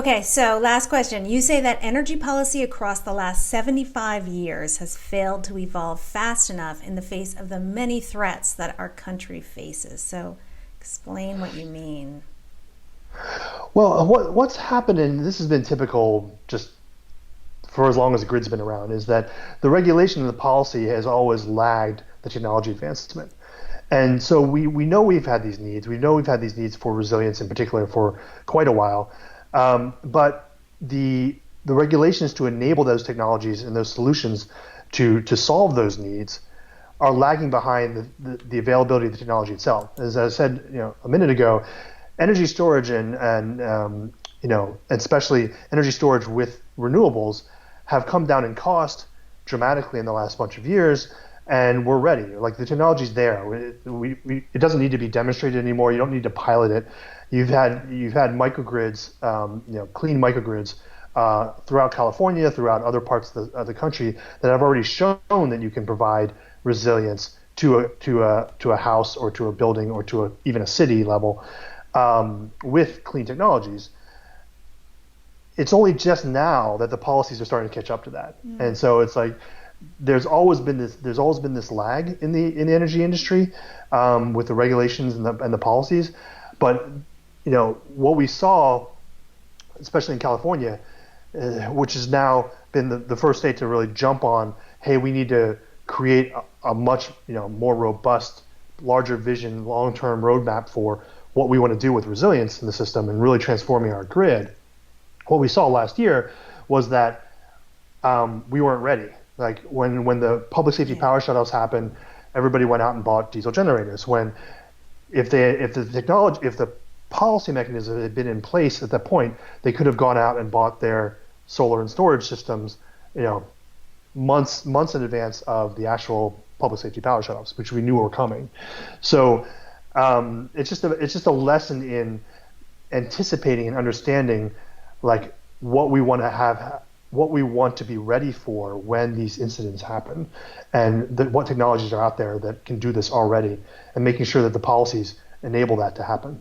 Okay, so last question. You say that energy policy across the last 75 years has failed to evolve fast enough in the face of the many threats that our country faces. So explain what you mean. Well, what's happened, and this has been typical just for as long as the grid's been around, is that the regulation and the policy has always lagged the technology advancement. And so we know we've had these needs. We know we've had these needs for resilience in particular for quite a while. But the regulations to enable those technologies and those solutions to solve those needs are lagging behind the availability of the technology itself. As I said, a minute ago, energy storage and especially energy storage with renewables have come down in cost dramatically in the last bunch of years, and we're ready. Like the technology's there. It doesn't need to be demonstrated anymore. You don't need to pilot it. You've had microgrids, clean microgrids throughout California, throughout other parts of the country that have already shown that you can provide resilience to a house or to a building or to even a city level with clean technologies. It's only just now that the policies are starting to catch up to that, and so it's like there's always been this lag in the energy industry with the regulations and the policies, but what we saw, especially in California, which has now been the first state to really jump on, hey, we need to create a much more robust, larger vision, long-term roadmap for what we want to do with resilience in the system and really transforming our grid. What we saw last year was that we weren't ready. Like when the public safety power shutoffs happened, everybody went out and bought diesel generators. If the policy mechanism had been in place at that point, they could have gone out and bought their solar and storage systems, months in advance of the actual public safety power shutoffs, which we knew were coming. So it's just a lesson in anticipating and understanding like what we want to be ready for when these incidents happen, and what technologies are out there that can do this already, and making sure that the policies enable that to happen.